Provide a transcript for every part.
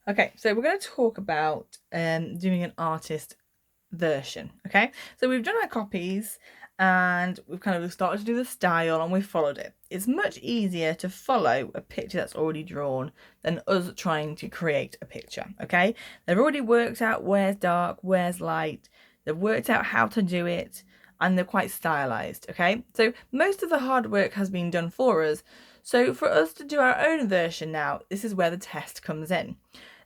Okay, so we're going to talk about doing an artist version. Okay, so we've done our copies and we've kind of started to do the style and we've followed it. It's much easier to follow a picture that's already drawn than us trying to create a picture. Okay, they've already worked out where's dark, where's light, they've worked out how to do it, and they're quite stylized. Okay, so most of the hard work has been done for us. So for us to do our own version now, this is where the test comes in.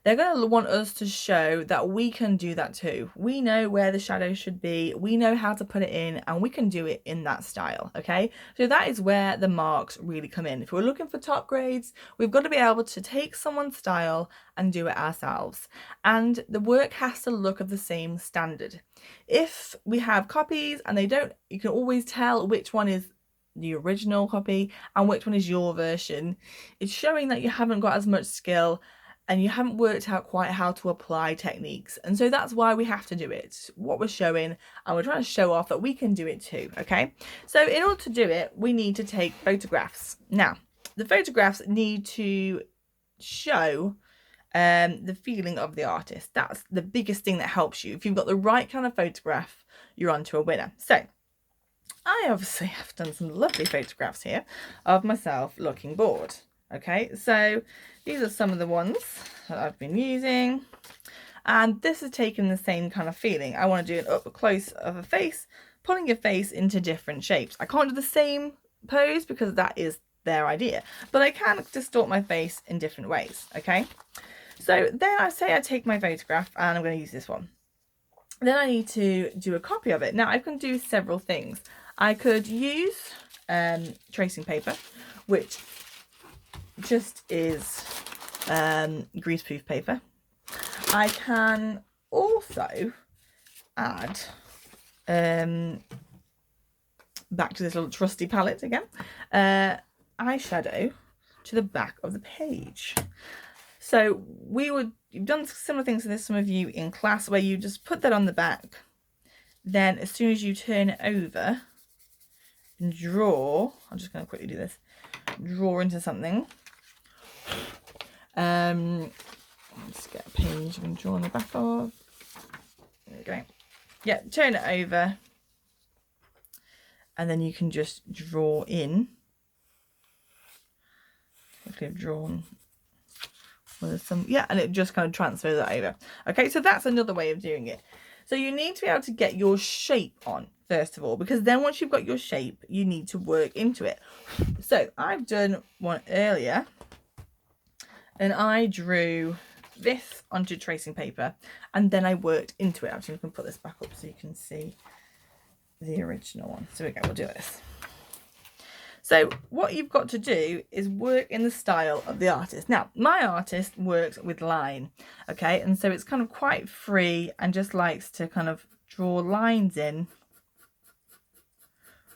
They're going to want us to show that we can do that too. We know where the shadow should be, we know how to put it in, and we can do it in that style, okay? So that is where the marks really come in. If we're looking for top grades, we've got to be able to take someone's style and do it ourselves. And the work has to look of the same standard. If we have copies and they don't, you can always tell which one is the original copy and which one is your version. It's showing that you haven't got as much skill and you haven't worked out quite how to apply techniques. And so that's why we have to do it, what we're showing, and we're trying to show off that we can do it too, okay? So in order to do it, we need to take photographs. Now, the photographs need to show the feeling of the artist. That's the biggest thing that helps you. If you've got the right kind of photograph, you're onto a winner. So I obviously have done some lovely photographs here of myself looking bored. Okay, so these are some of the ones that I've been using, and this is taking the same kind of feeling. I want to do an up close of a face, pulling your face into different shapes. I can't do the same pose because that is their idea, but I can distort my face in different ways. Okay, so then I say I take my photograph and I'm going to use this one. Then I need to do a copy of it. Now I can do several things. I could use tracing paper, which just is greaseproof paper. I can also add back to this little trusty palette again, eyeshadow to the back of the page. So you've done similar things to this, some of you in class, where you just put that on the back, then as soon as you turn it over and draw, I'm just going to quickly do this, draw into something. Let's get a page you can draw on the back of. There we go. Yeah, turn it over, and then you can just draw in. Hopefully I've drawn with some, yeah, and it just kind of transfers that over. Okay, so that's another way of doing it. So you need to be able to get your shape on first of all, because then once you've got your shape, you need to work into it. So I've done one earlier, and I drew this onto tracing paper, and then I worked into it. Actually, I can put this back up so you can see the original one. So we go, we'll do this. So what you've got to do is work in the style of the artist. Now, my artist works with line, okay? And so it's kind of quite free and just likes to kind of draw lines in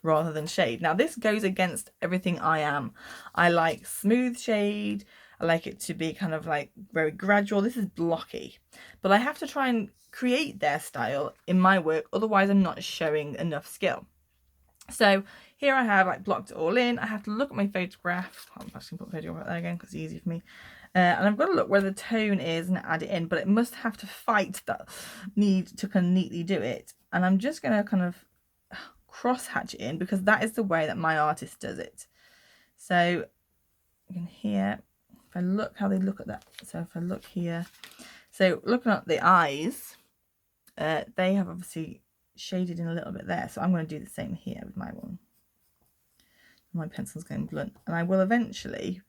rather than shade. Now, this goes against everything I am. I like smooth shade. I like it to be kind of like very gradual. This is blocky, but I have to try and create their style in my work. Otherwise, I'm not showing enough skill. So here I have like blocked it all in. I have to look at my photograph. I'm actually going to put the photograph there again because it's easy for me. And I've got to look where the tone is and add it in, but it must have to fight that need to kind of neatly do it. And I'm just going to kind of cross hatch it in because that is the way that my artist does it. So you can hear, if I look how they look at that. So if I look here, so looking at the eyes, they have obviously shaded in a little bit there, so I'm going to do the same here with my one. My pencil's going blunt, and I will eventually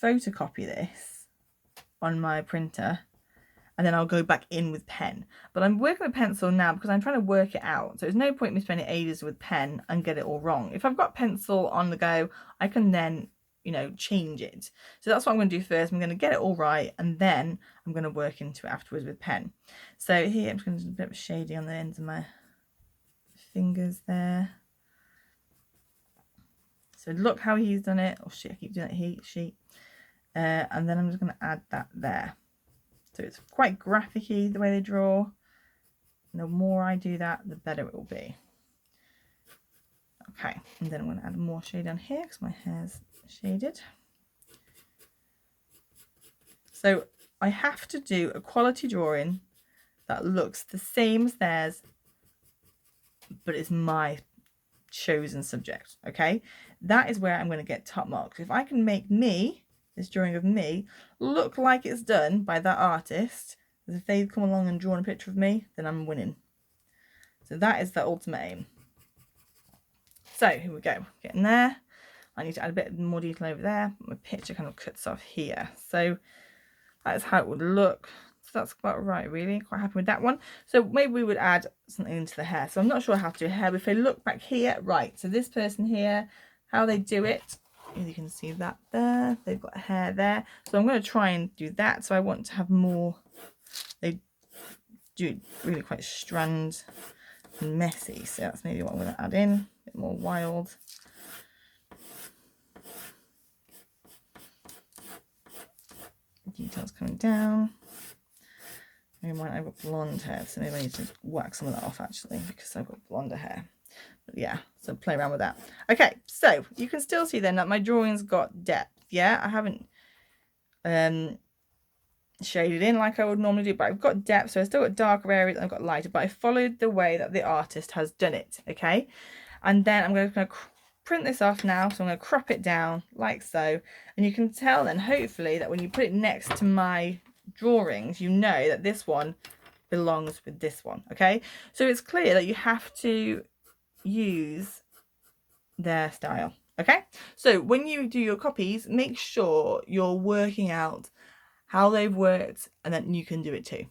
photocopy this on my printer, and then I'll go back in with pen. But I'm working with pencil now because I'm trying to work it out, so there's no point in me spending ages with pen and get it all wrong. If I've got pencil on the go, I can then, you know, change it. So that's what I'm going to do first. I'm going to get it all right, and then I'm going to work into it afterwards with pen. So here I'm just going to do a bit of shading on the ends of my fingers there. So look how he's done it. Oh shit, I keep doing that, he, she. And then I'm just going to add that there. So it's quite graphic-y the way they draw. And the more I do that, the better it will be. Okay, and then I'm going to add more shade on here because my hair's shaded. So I have to do a quality drawing that looks the same as theirs, but it's my chosen subject. Okay, that is where I'm going to get top marks. If I can make this drawing of me look like it's done by that artist, as if they've come along and drawn a picture of me, then I'm winning. So that is the ultimate aim. So here we go, getting there. I need to add a bit more detail over there. My picture kind of cuts off here. So that's how it would look. So that's about right, really. Quite happy with that one. So maybe we would add something into the hair. So I'm not sure how to do hair, but if I look back here, right. So this person here, how they do it, you can see that there. They've got hair there. So I'm going to try and do that. So I want to have more, they do it really quite strand and messy. So that's maybe what I'm going to add in. A bit more wild. Details coming down. Maybe I've got blonde hair, so maybe I need to whack some of that off actually, because I've got blonder hair. But yeah, so play around with that. Okay, so you can still see then that my drawing's got depth. Yeah, I haven't shaded in like I would normally do, but I've got depth, so I've still got darker areas and I've got lighter, but I followed the way that the artist has done it. Okay, and then I'm going to print this off now, so I'm going to crop it down like so, and you can tell then hopefully that when you put it next to my drawings, you know that this one belongs with this one. Okay, so it's clear that you have to use their style. Okay, so when you do your copies, make sure you're working out how they've worked, and then you can do it too.